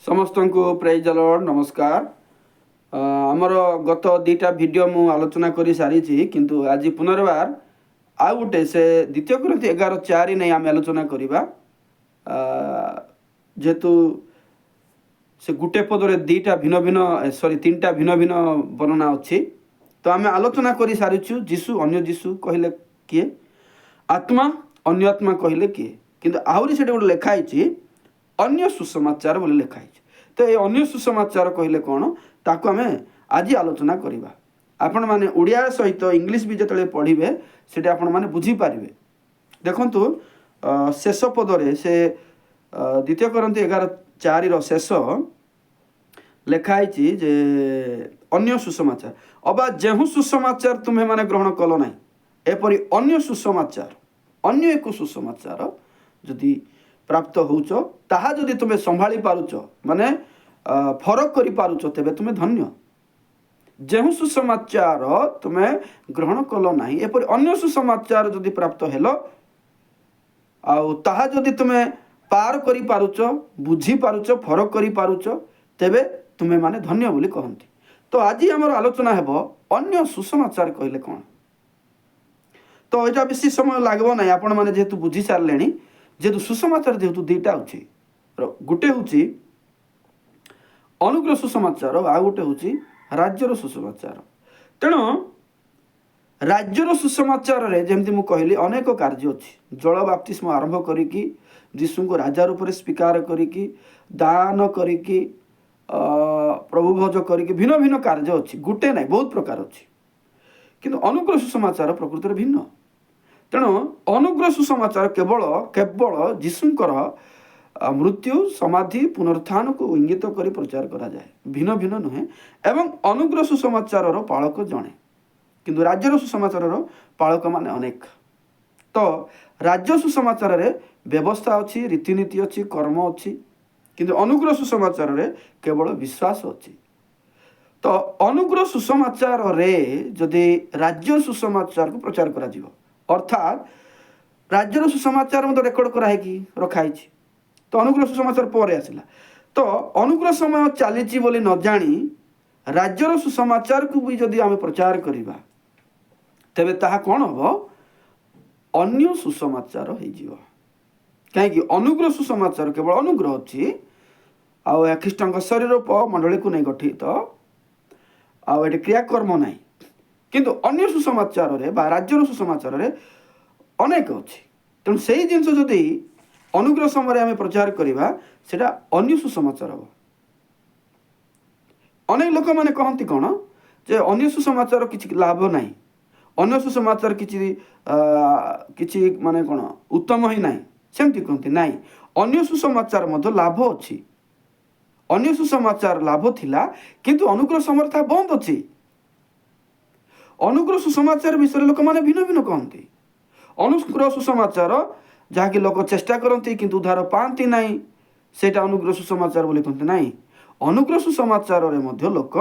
समस्त को praise the Lord नमस्कार। आमर गत दीटा वीडियो मु आलोचना कर सारी किंतु आज पुनर्बार आउ गोटे से द्वितीय कोरिन्थी 11:4 नहीं आम आलोचना करवा जेहेतु से गुटे पदरे दीटा भिन्न भिन्न सॉरी तीनटा भिन्न भिन्न वर्णना अच्छी तो आम आलोचना कर सारी जीशु अन्य जीशु कहले किए आत्मा अन्य आत्मा कहले किए किंतु आहरी से गोटे लिखाई अन्य सुसमाचार बोली लिखाई तो ये अन्य सुसमाचार कहले कौन ताको आम आज आलोचना करवा आपण मैंने उड़िया सहित इंग्लीश भी जो पढ़े से आपण मैंने बुझीपारे देखु शेष पदरे से द्वितीय कोरिन्थी 11:4 शेष लिखाई जे अन्य सुसमाचार अबा जेहू सुसमाचार तुम्हें माने ग्रहण कल ना एपरी अन्य सुसमाचार अन्य एक सुसमाचार जदि प्राप्त होउचो ताहा जदि तुम्हें संभाली पारुचो माने फरक करि पारुचो तेबे तुम्हें धन्य। जेहू सुसमाचार तुम्हें ग्रहण कल ना एपरी अन्य सुसमाचार जदि प्राप्त हेलो आउ ताहा जदि तुम्हें पार करि पारुचो बुझी पारुचो फरक करि पारुचो तेबे तुम्हें माने धन्य बोली कहंती। तो आज हमर आलोचना हेबो अन्य सुसमाचार कहले कोन तो एटा बेसी समय लागबो ना आपण माने जेतु बुझी सारलेनी जेतु सुसमाचार जेतु दुईटा होची गोटे होची अनुग्रह सुसमाचार आ गोटे होची राज्यर सुसमाचार। तेणु राज्यर सुसमाचार रे जेमती मु कहली अनेक कार्य अछि जल बाप्तिस्म आरंभ करिकी जीशु को राजा रूप में स्वीकार करिकी दान करिकी प्रभु भोज करिकी भिन्न भिन्न कार्य अछि गोटे ना बहुत प्रकार अछि किंतु अनुग्रह सुसमाचार प्रकृति भिन्न। तेणु अनुग्रह सुसमाचार केवल केवल जीशुंकर मृत्यु समाधि पुनरुत्थान को इंगित कर प्रचार करा जाए भिन्न भिन्न नुहे एवं अनुग्रह सुसमाचार पालक जड़े किंतु राज्यर सुसमाचार पालक माने अनेक। तो राज्य सुसमाचार रे व्यवस्था अच्छी रीतिनीति अच्छी कर्म अच्छी किंतु अनुग्रह सुसमाचार रे केवल विश्वास अच्छी। तो अनुग्रह सुसमाचार रे जदि राज्य सुसमाचार को प्रचार करा जीवो अर्थात राज्यर सुसमाचार मत रेकर्ड कराई रखाई तो अनुग्रह सुसमाचार पर आसला तो अनुग्रह समय चली बोली न जानी राज्यर सुसमाचार को भी जदि आम प्रचार करवा तेबे ताहा कौन हम अन्य सुसमाचार हो कहीं अनुग्रह सुसमाचार केवल अनुग्रह अच्छी आउ ख्रीष्ट शरीर मंडली को नहीं गठित आउ ये क्रियाकर्म ना किंतु अन्य सुसमाचार रे बा राज्यर सुसमाचार रे अनेक अच्छी तेणु से जिनस जदि अनुग्रह समय आम प्रचार करवा सेटा अन्य सुसमाचार हम। अनेक लोक मैंने कहती कौन जे अन्य सुसमाचार किसी लाभ ना अन्य सुसमाचार किसी माने कौन उत्तम ही ना सेमती कहते ना अन्य सुसमाचार लाभ अच्छी अन्य सुसमाचार लाभ थिला किंतु अनुग्रह समर्था बंद अच्छी। अनुग्रह सुसमाचार विषय लोक मैंने भिन्न भिन्न कहते अनुग्रह सुसमाचार जहाँकि लोक चेष्टा करती किंतु उद्धार पाती ना सेटा अनुग्रह सुसमाचार बोली कहते ना अनुग्रह सुसमाचार लोक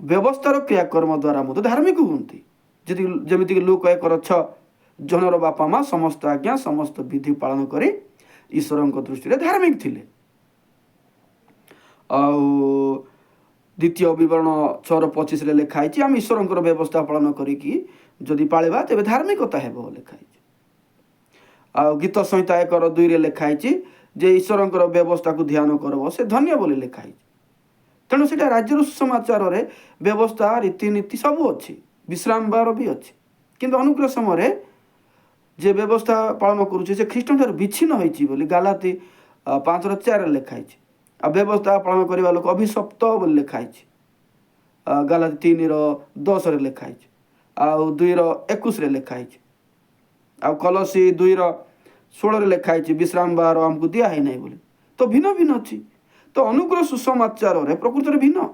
व्यवस्थार क्रियाकर्म द्वारा धार्मिक होती जमीक लोक एक जनर बापा माँ समस्त आज्ञा समस्त विधि पालन कर ईश्वर दृष्टि धार्मिक थिले। द्वितीय विवरण 6:25 लिखाई आम ईश्वर व्यवस्था पालन करी पालिबा तेबे धार्मिकता हेबो लिखाई। गीत संहिता 1:2 लिखाई जे ईश्वर व्यवस्था को ध्यान करब से धन्य बोली लिखाई। तेणु से राज्यर सुसमाचार रे व्यवस्था रीतिनीति सब अच्छी विश्राम बार भी अच्छी किंतु अनुग्रह समय जे व्यवस्था पालन करुचे से ख्रीष्ट ठार विच्छिन्न होइछि बोली गालाती 5:4 लिखाई। आ व्यवस्था पालन करने लोक अभिशप्त बोली लिखाई गालाती 3:10 लिखाई आउ 2:21 लिखाई आउ कलसी 2:16 लिखाई विश्राम बार आमको दिया है ना बोली तो भिन्न भिन्न अच्छी। तो अनुग्रह सुसमाचार प्रकृति भिन्न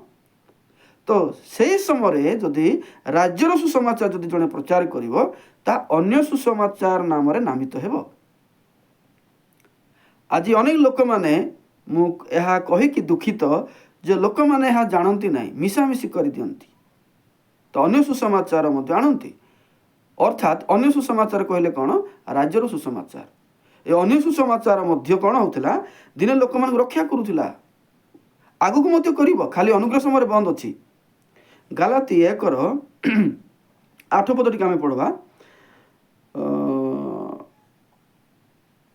तो से समय जदि राज्यर सुसमाचार जदि जड़े प्रचार कर अन्य सुसमाचार नाम नामित हेब। आज अनेक लोक मैंने मुझे कहीकि दुखित जे लोक मैंने यहाँ जानती ना मिशामिशी कर दियंती तो अन्य सुसमाचार आणती अर्थात अन्य सुसमाचार कहले कौन राज्यर सुसमाचार ये अन्य सुसमाचार कौन होता दिने लोक मान रक्षा करुला ଆଗକୁ ମଧ୍ୟ କରିବ, ଖାଲି ଅନୁଗ୍ରହ ସମୟରେ ବନ୍ଦ ଅଛି। ଗାଲାତି 1ର 8 ପଦ ଟିକେ ଆମେ ପଢ଼ବା।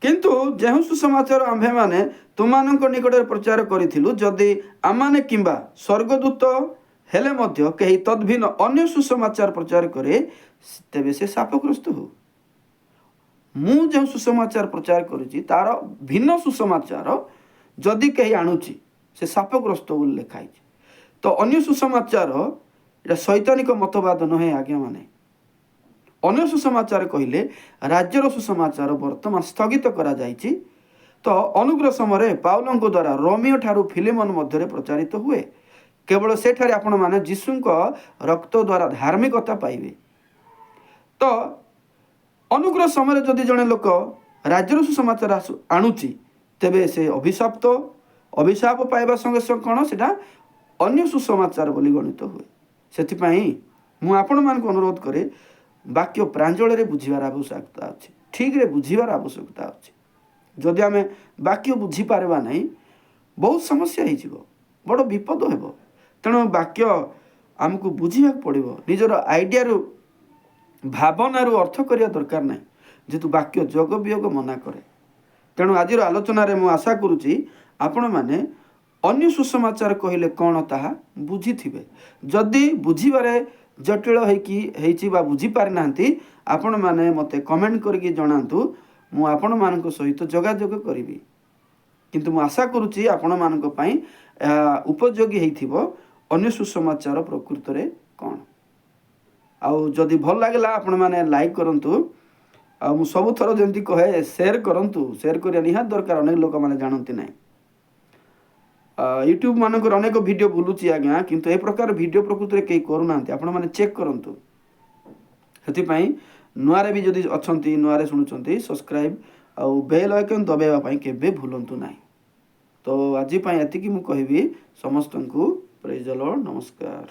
କିନ୍ତୁ ଯେଉଁ ସୁସମାଚାର ଆମ୍ଭେମାନେ ତୁମମାନଙ୍କ ନିକଟରେ ପ୍ରଚାର କରିଥିଲୁ, ଯଦି ଆମମାନେ କିମ୍ବା ସ୍ୱର୍ଗଦୂତ ହେଲେ ମଧ୍ୟ କେହି ତଦ୍ଭିନ୍ନ ଅନ୍ୟ ସୁସମାଚାର ପ୍ରଚାର କରେ, ତେବେ ସେ ଶାପଗ୍ରସ୍ତ ହଉ। ମୁଁ ଯେଉଁ ସୁସମାଚାର ପ୍ରଚାର କରୁଛି ତାର ଭିନ୍ନ ସୁସମାଚାର ଯଦି କେହି ଆଣୁଛି, ସେ ଶାପଗ୍ରସ୍ତ ବୋଲି ଲେଖା ହେଇଛି। ତ ଅନ୍ୟ ସୁସମାଚାର ଏଇଟା ଶୈତାନିକ ମତବାଦ ନୁହେଁ ଆଜ୍ଞା ମାନେ। ଅନ୍ୟ ସୁସମାଚାର କହିଲେ ରାଜ୍ୟର ସୁସମାଚାର ବର୍ତ୍ତମାନ ସ୍ଥଗିତ କରାଯାଇଛି। ତ ଅନୁଗ୍ରହ ସମୟରେ ପାଉଲଙ୍କ ଦ୍ୱାରା ରୋମିଓ ଠାରୁ ଫିଲିମନ ମଧ୍ୟରେ ପ୍ରଚାରିତ ହୁଏ। କେବଳ ସେଠାରେ ଆପଣମାନେ ଯୀଶୁଙ୍କ ରକ୍ତ ଦ୍ୱାରା ଧାର୍ମିକତା ପାଇବେ। ତ ଅନୁଗ୍ରହ ସମୟରେ ଯଦି ଜଣେ ଲୋକ ରାଜ୍ୟର ସୁସମାଚାର ଆଣୁଛି, ତେବେ ସେ ଅଭିଶାପ ପାଇବା ସଙ୍ଗେ ସଙ୍ଗେ କ'ଣ ସେଟା ଅନ୍ୟ ସୁସମାଚାର ବୋଲି ଗଣିତ ହୁଏ। ସେଥିପାଇଁ ମୁଁ ଆପଣମାନଙ୍କୁ ଅନୁରୋଧ କରେ, ବାକ୍ୟ ପ୍ରାଞ୍ଜଳରେ ବୁଝିବାର ଆବଶ୍ୟକତା ଅଛି, ଠିକରେ ବୁଝିବାର ଆବଶ୍ୟକତା ଅଛି। ଯଦି ଆମେ ବାକ୍ୟ ବୁଝିପାରିବା ନାହିଁ, ବହୁତ ସମସ୍ୟା ହେଇଯିବ, ବଡ଼ ବିପଦ ହେବ। ତେଣୁ ବାକ୍ୟ ଆମକୁ ବୁଝିବାକୁ ପଡ଼ିବ, ନିଜର ଆଇଡ଼ିଆରୁ ଭାବନାରୁ ଅର୍ଥ କରିବା ଦରକାର ନାହିଁ, ଯେହେତୁ ବାକ୍ୟ ଯୋଗ ବିୟୋଗ ମନା କରେ। ତେଣୁ ଆଜିର ଆଲୋଚନାରେ ମୁଁ ଆଶା କରୁଛି ଆପଣମାନେ ଅନ୍ୟ ସୁସମାଚାର କହିଲେ କ'ଣ ତାହା ବୁଝିଥିବେ। ଯଦି ବୁଝିବାରେ ଜଟିଳ ହେଇଛି ବା ବୁଝିପାରିନାହାନ୍ତି, ଆପଣମାନେ ମୋତେ କମେଣ୍ଟ କରିକି ଜଣାନ୍ତୁ, ମୁଁ ଆପଣମାନଙ୍କ ସହିତ ଯୋଗାଯୋଗ କରିବି। କିନ୍ତୁ ମୁଁ ଆଶା କରୁଛି ଆପଣମାନଙ୍କ ପାଇଁ ଏହା ଉପଯୋଗୀ ହେଇଥିବ, ଅନ୍ୟ ସୁସମାଚାର ପ୍ରକୃତରେ କ'ଣ। ଆଉ ଯଦି ଭଲ ଲାଗିଲା ଆପଣମାନେ ଲାଇକ୍ କରନ୍ତୁ। ଆଉ ମୁଁ ସବୁଥର ଯେମିତି କହେ, ସେୟାର କରନ୍ତୁ। ସେୟାର କରିବା ନିହାତି ଦରକାର, ଅନେକ ଲୋକମାନେ ଜାଣନ୍ତି ନାହିଁ। ୟୁଟ୍ୟୁବ ମାନଙ୍କର ଅନେକ ଭିଡ଼ିଓ ବୁଲୁଛି ଆଜ୍ଞା, କିନ୍ତୁ ଏ ପ୍ରକାର ଭିଡ଼ିଓ ପ୍ରକୃତରେ କେହି କରୁନାହାନ୍ତି। ଆପଣମାନେ ଚେକ୍ କରନ୍ତୁ। ସେଥିପାଇଁ ନୂଆରେ ବି ଯଦି ଅଛନ୍ତି, ନୂଆରେ ଶୁଣୁଛନ୍ତି, ସବସ୍କ୍ରାଇବ୍ ଆଉ ବେଲ୍ ଆଇକନ୍ ଦବାଇବା ପାଇଁ କେବେ ଭୁଲନ୍ତୁ ନାହିଁ। ତ ଆଜି ପାଇଁ ଏତିକି ମୁଁ କହିବି। ସମସ୍ତଙ୍କୁ ପ୍ରେଜ୍ ଦ ଲର୍ଡ, ନମସ୍କାର।